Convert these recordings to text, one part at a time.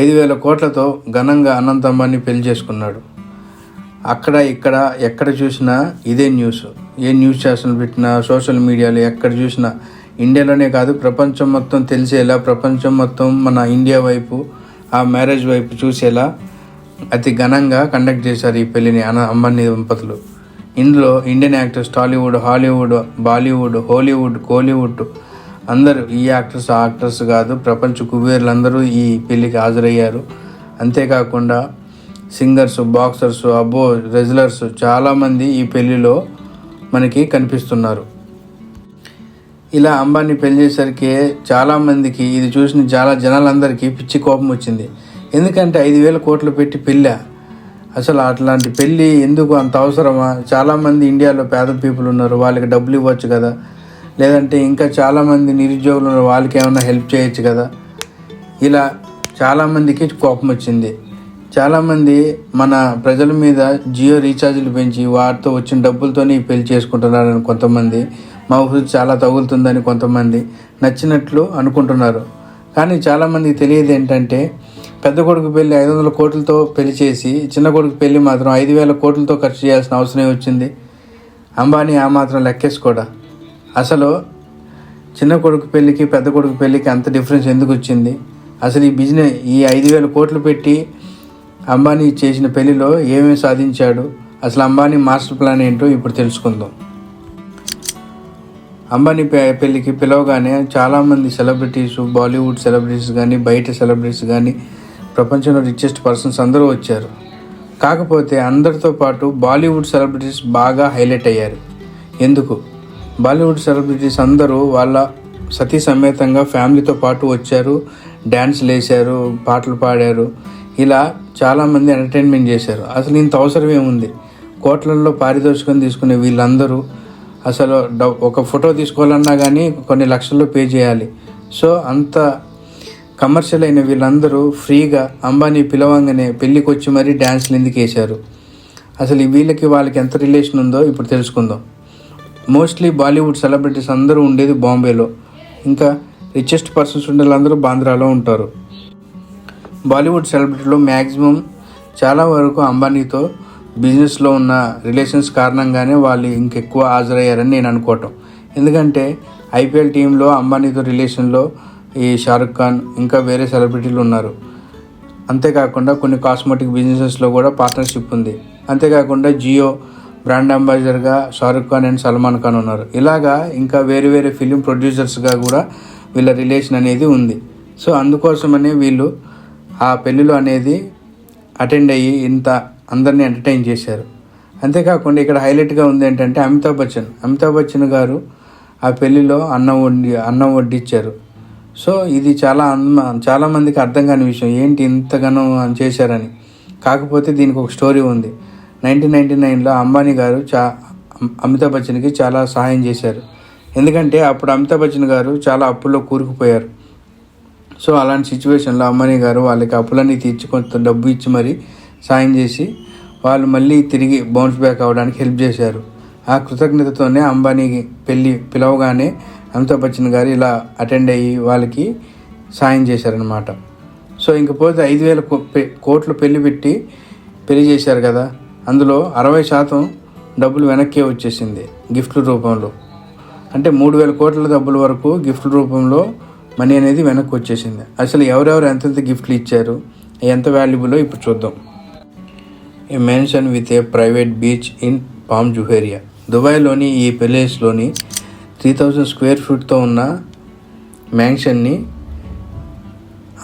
5,000 కోట్లతో ఘనంగా అనంత్ అంబానీ పెళ్లి చేసుకున్నాడు. అక్కడ ఇక్కడ ఎక్కడ చూసినా ఇదే న్యూస్. ఏ న్యూస్ ఛానల్ పెట్టినా, సోషల్ మీడియాలో ఎక్కడ చూసినా, ఇండియాలోనే కాదు ప్రపంచం మొత్తం తెలిసేలా, ప్రపంచం మొత్తం మన ఇండియా వైపు, ఆ మ్యారేజ్ వైపు చూసేలా అతి ఘనంగా కండక్ట్ చేశారు ఈ పెళ్లిని అంబానీ దంపతులు. ఇందులో Indian actors, Tollywood, Hollywood, Bollywood, Hollywood, Kollywood అందరూ, ఈ యాక్టర్స్ ఆ యాక్టర్స్ కాదు, ప్రపంచ కుబేర్లందరూ ఈ పెళ్లికి హాజరయ్యారు. అంతేకాకుండా సింగర్స్, బాక్సర్స్, రెజ్లర్స్ చాలామంది ఈ పెళ్లిలో మనకి కనిపిస్తున్నారు. ఇలా అంబానీ పెళ్లి చేసరికి చాలామందికి, ఇది చూసిన చాలా జనాలందరికీ పిచ్చి కోపం వచ్చింది. ఎందుకంటే 5,000 కోట్లు పెట్టి పెళ్ళా? అసలు అట్లాంటి పెళ్ళి ఎందుకు, అంత అవసరమా? చాలామంది ఇండియాలో పేద పీపుల్ ఉన్నారు, వాళ్ళకి డబ్బులు ఇవ్వచ్చు కదా, లేదంటే ఇంకా చాలామంది నిరుద్యోగులు ఉన్నారు, వాళ్ళకి ఏమైనా హెల్ప్ చేయొచ్చు కదా. ఇలా చాలామందికి కోపం వచ్చింది. చాలామంది మన ప్రజల మీద జియో రీఛార్జీలు పెంచి వాటితో వచ్చిన డబ్బులతోనే పెళ్లి చేసుకుంటున్నారని కొంతమంది, మా ఊరు చాలా తగులుతుందని కొంతమంది నచ్చినట్లు అనుకుంటున్నారు. కానీ చాలామందికి తెలియదు ఏంటంటే, పెద్ద కొడుకు పెళ్ళి 500 కోట్లతో పెళ్లి చేసి, చిన్న కొడుకు పెళ్ళి మాత్రం 5,000 కోట్లతో ఖర్చు చేయాల్సిన అవసరం వచ్చింది. అంబానీ ఆ మాత్రం లెక్కేసుకోడా? అసలు చిన్న కొడుకు పెళ్ళికి పెద్ద కొడుకు పెళ్ళికి అంత డిఫరెన్స్ ఎందుకు వచ్చింది? అసలు ఈ బిజినెస్, ఈ 5,000 కోట్లు పెట్టి అంబానీ చేసిన పెళ్లిలో ఏమేమి సాధించాడు, అసలు అంబానీ మాస్టర్ ప్లాన్ ఏంటో ఇప్పుడు తెలుసుకుందాం. అంబానీ పెళ్ళికి పిలవగానే చాలామంది సెలబ్రిటీస్, బాలీవుడ్ సెలబ్రిటీస్ కానీ, బయట సెలబ్రిటీస్ కానీ, ప్రపంచంలో రిచెస్ట్ పర్సన్స్ అందరూ వచ్చారు. కాకపోతే అందరితో పాటు బాలీవుడ్ సెలబ్రిటీస్ బాగా హైలైట్ అయ్యారు. ఎందుకు? బాలీవుడ్ సెలబ్రిటీస్ అందరూ వాళ్ళ సతీ సమేతంగా ఫ్యామిలీతో పాటు వచ్చారు, డ్యాన్స్లు వేశారు, పాటలు పాడారు. ఇలా చాలామంది ఎంటర్టైన్మెంట్ చేశారు. అసలు ఇంత అవసరం ఏముంది? కోట్లల్లో పారితోషికం తీసుకునే వీళ్ళందరూ అసలు ఒక ఫోటో తీసుకోవాలన్నా కానీ కొన్ని లక్షల్లో పే చేయాలి. సో అంత కమర్షియల్ అయిన వీళ్ళందరూ ఫ్రీగా అంబానీ పిలవంగానే పెళ్ళికి వచ్చి మరీ డ్యాన్స్లు ఎందుకు వేశారు? అసలు వీళ్ళకి వాళ్ళకి ఎంత రిలేషన్ ఉందో ఇప్పుడు తెలుసుకుందాం. మోస్ట్లీ బాలీవుడ్ సెలబ్రిటీస్ అందరూ ఉండేది బాంబేలో, ఇంకా రిచెస్ట్ పర్సన్స్ ఉండే వాళ్ళందరూ బాంద్రాలో ఉంటారు. బాలీవుడ్ సెలబ్రిటీలో మ్యాక్సిమం చాలా వరకు అంబానీతో బిజినెస్లో ఉన్న రిలేషన్స్ కారణంగానే వాళ్ళు ఇంకెక్కువ హాజరయ్యారని నేను అనుకోవటం. ఎందుకంటే ఐపీఎల్ టీంలో అంబానీతో రిలేషన్లో ఈ షారుఖ్ ఖాన్, ఇంకా వేరే సెలబ్రిటీలు ఉన్నారు. అంతేకాకుండా కొన్ని కాస్మెటిక్ బిజినెసెస్లో కూడా పార్ట్నర్షిప్ ఉంది. అంతేకాకుండా జియో బ్రాండ్ అంబాసిడర్గా షారుఖ్ ఖాన్ అండ్ సల్మాన్ ఖాన్ ఉన్నారు. ఇలాగా ఇంకా వేరే వేరే ఫిలిం ప్రొడ్యూసర్స్గా కూడా వీళ్ళ రిలేషన్ అనేది ఉంది. సో అందుకోసమనే వీళ్ళు ఆ పెళ్ళిలో అనేది అటెండ్ అయ్యి ఇంత అందరినీ ఎంటర్టైన్ చేశారు. అంతేకాకుండా ఇక్కడ హైలైట్గా ఉంది ఏంటంటే అమితాబ్ బచ్చన్ గారు ఆ పెళ్ళిలో అన్నం వడ్డించారు. సో ఇది చాలామందికి అర్థం కాని విషయం, ఏంటి ఇంతగానో చేశారని. కాకపోతే దీనికి ఒక స్టోరీ ఉంది. 1999లో అంబానీ గారు అమితాబ్ బచ్చన్కి చాలా సహాయం చేశారు. ఎందుకంటే అప్పుడు అమితాబ్ బచ్చన్ గారు చాలా అప్పుల్లో కూరుకుపోయారు. సో అలాంటి సిచ్యువేషన్లో అంబానీ గారు వాళ్ళకి అప్పులన్నీ తీర్చి కొంత డబ్బు ఇచ్చి మరీ సాయం చేసి వాళ్ళు మళ్ళీ తిరిగి బౌన్స్ బ్యాక్ అవ్వడానికి హెల్ప్ చేశారు. ఆ కృతజ్ఞతతోనే అంబానీకి పెళ్ళి పిలవగానే అమితాబ్ బచ్చన్ గారు ఇలా అటెండ్ అయ్యి వాళ్ళకి సాయం చేశారనమాట. సో ఇంకపోతే 5,000 కోట్లు పెళ్లి చేశారు కదా, అందులో 60% డబ్బులు వెనక్కే వచ్చేసింది గిఫ్ట్ల రూపంలో. అంటే 3,000 కోట్ల డబ్బుల వరకు గిఫ్ట్ల రూపంలో మనీ అనేది వెనక్కి వచ్చేసింది. అసలు ఎవరెవరు ఎంతెంత గిఫ్ట్లు ఇచ్చారు, ఎంత వాల్యుబుల్లో ఇప్పుడు చూద్దాం. A mansion with a private beach in Palm Jumeirah. దుబాయ్లోని ఈ ప్లేస్లోని 3,000 స్క్వేర్ ఫీట్తో ఉన్న మ్యాన్షన్ని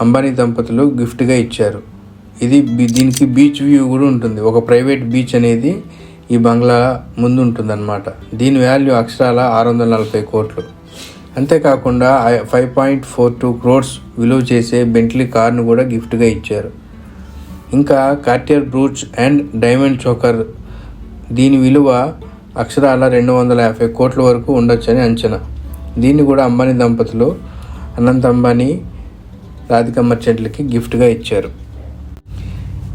అంబానీ దంపతులు గిఫ్ట్గా ఇచ్చారు. దీనికి బీచ్ వ్యూ కూడా ఉంటుంది. ఒక ప్రైవేట్ బీచ్ అనేది ఈ బంగ్లా ముందు ఉంటుందన్నమాట. దీని వాల్యూ అక్షరాల 640 కోట్లు. అంతేకాకుండా 5.42 crores విలువ చేసే బెంట్లీ కార్ను కూడా గిఫ్ట్గా ఇచ్చారు. ఇంకా Cartier brooch and diamond choker, దీని విలువ అక్షరాల 250 కోట్ల వరకు ఉండొచ్చని అంచనా. దీన్ని కూడా అంబానీ దంపతులు అనంత్ అంబానీ, రాధికా మర్చెంట్లకి గిఫ్ట్గా ఇచ్చారు.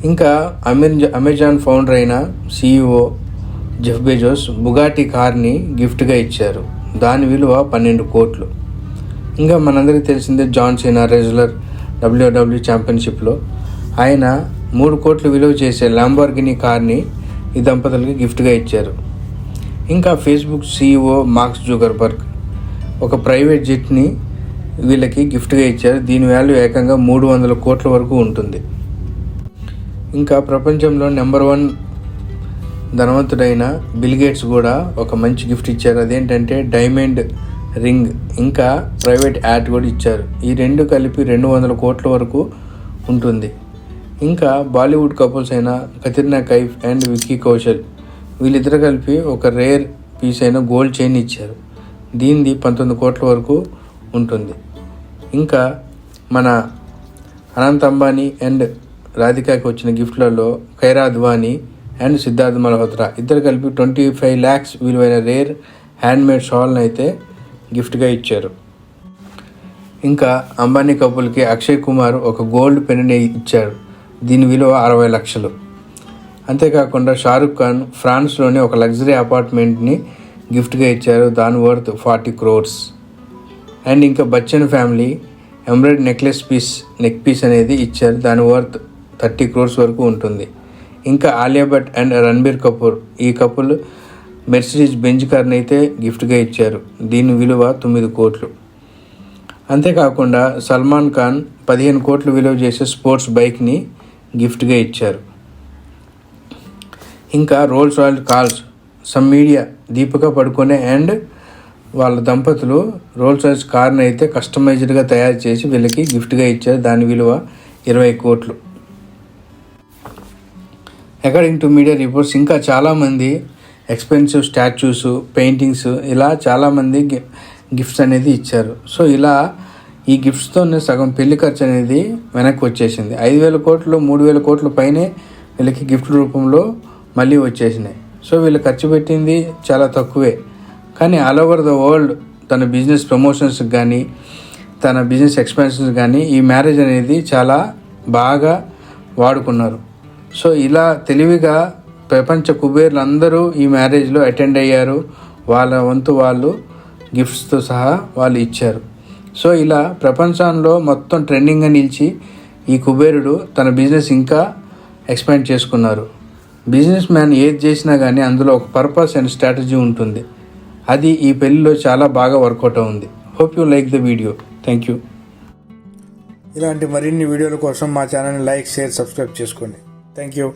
ఇంకా అమెజాన్ ఫౌండర్ అయిన CEO జెఫ్ బెజోస్ బుగాటి కార్ని గిఫ్ట్గా ఇచ్చారు. దాని విలువ 12 కోట్లు. ఇంకా మనందరికీ తెలిసిందే జాన్ సీనా రెజ్లర్ WWE ఛాంపియన్షిప్లో. ఆయన 3 కోట్లు విలువ చేసే ల్యాంబోర్గినీ కార్ని ఈ దంపతులకి గిఫ్ట్గా ఇచ్చారు. ఇంకా ఫేస్బుక్ CEO మార్క్ జుకర్బర్గ్ ఒక ప్రైవేట్ జెట్ని వీళ్ళకి గిఫ్ట్గా ఇచ్చారు. దీని వాల్యూ ఏకంగా 300 కోట్ల వరకు ఉంటుంది. ఇంకా ప్రపంచంలో నెంబర్ 1 ధనవంతుడైన బిల్ గేట్స్ కూడా ఒక మంచి గిఫ్ట్ ఇచ్చారు. అదేంటంటే డైమండ్ రింగ్, ఇంకా ప్రైవేట్ యాట్ కూడా ఇచ్చారు. ఈ 2 కలిపి 200 కోట్ల వరకు ఉంటుంది. ఇంకా బాలీవుడ్ కపుల్స్ అయిన కత్రినా కైఫ్ అండ్ విక్కీ కౌశల్ వీళ్ళిద్దరు కలిపి ఒక రేర్ పీస్ అయిన గోల్డ్ చైన్ ఇచ్చారు. దీనిది 19 కోట్ల వరకు ఉంటుంది. ఇంకా మన అనంత్ అంబానీ అండ్ రాధికాకి వచ్చిన గిఫ్ట్లలో కైరా అద్వానీ అండ్ సిద్ధార్థ్ మల్హోత్రా ఇద్దరు కలిపి 25 lakhs విలువైన రేర్ హ్యాండ్మేడ్ షాల్ని అయితే గిఫ్ట్గా ఇచ్చారు. ఇంకా అంబానీ కపుల్కి అక్షయ్ కుమార్ ఒక గోల్డ్ పెన్ని ఇచ్చారు. దీని విలువ 60 లక్షలు. అంతేకాకుండా షారుఖ్ ఖాన్ ఫ్రాన్స్లోని ఒక లగ్జరీ అపార్ట్మెంట్ని గిఫ్ట్గా ఇచ్చారు. దాని వర్త్ 40 crores. అండ్ ఇంకా బచ్చన్ ఫ్యామిలీ ఎంబ్రాయిడ్ నెక్ పీస్ అనేది ఇచ్చారు. దాని వర్త్ 30 crores వరకు ఉంటుంది. ఇంకా ఆలియా భట్ అండ్ రణబీర్ కపూర్ ఈ కపుల్ మెర్సిడీస్ బెంజ్ కార్ని అయితే గిఫ్ట్గా ఇచ్చారు. దీని విలువ 9 కోట్లు. అంతేకాకుండా సల్మాన్ ఖాన్ 15 కోట్లు విలువ చేసే స్పోర్ట్స్ బైక్ని గిఫ్ట్గా ఇచ్చారు. ఇంకా Rolls Royce cars some media Deepika Padukone and వాళ్ళ దంపతులు రోల్స్ రాయల్స్ కార్ని అయితే కస్టమైజ్డ్గా తయారు చేసి వీళ్ళకి గిఫ్ట్గా ఇచ్చారు. దాని విలువ 20 కోట్లు. అకార్డింగ్ టు మీడియా రిపోర్ట్స్ ఇంకా చాలామంది ఎక్స్పెన్సివ్ స్టాచ్యూస్, పెయింటింగ్స్ ఇలా చాలామంది గిఫ్ట్స్ అనేది ఇచ్చారు. సో ఇలా ఈ గిఫ్ట్స్తోనే సగం పెళ్లి ఖర్చు అనేది వెనక్కి వచ్చేసింది. 5,000 కోట్లు 3,000 కోట్ల పైనే వీళ్ళకి గిఫ్ట్ రూపంలో మళ్ళీ వచ్చేసినాయి. సో వీళ్ళు ఖర్చు పెట్టింది చాలా తక్కువే, కానీ ఆల్ ఓవర్ ద వరల్డ్ తన బిజినెస్ ప్రమోషన్స్కి కానీ తన బిజినెస్ ఎక్స్పెన్షన్స్ కానీ ఈ మ్యారేజ్ అనేది చాలా బాగా వాడుకున్నారు. సో ఇలా తెలివిగా ప్రపంచ కుబేర్లు అందరూ ఈ మ్యారేజ్లో అటెండ్ అయ్యారు. వాళ్ళ వంతు వాళ్ళు గిఫ్ట్స్తో సహా వాళ్ళు ఇచ్చారు. సో ఇలా ప్రపంచంలో మొత్తం ట్రెండింగ్గా నిలిచి ఈ కుబేరుడు తన బిజినెస్ ఇంకా ఎక్స్పాండ్ చేసుకున్నారు. బిజినెస్ మ్యాన్ ఏది చేసినా కానీ అందులో ఒక పర్పస్ అండ్ స్ట్రాటజీ ఉంటుంది. అది ఈ పెళ్ళిలో చాలా బాగా వర్కౌట్ అవుతుంది. Hope you like the video. Thank you. ఇలాంటి మరిన్ని వీడియోల కోసం మా ఛానల్ని లైక్, షేర్, సబ్స్క్రైబ్ చేసుకోండి. Thank you.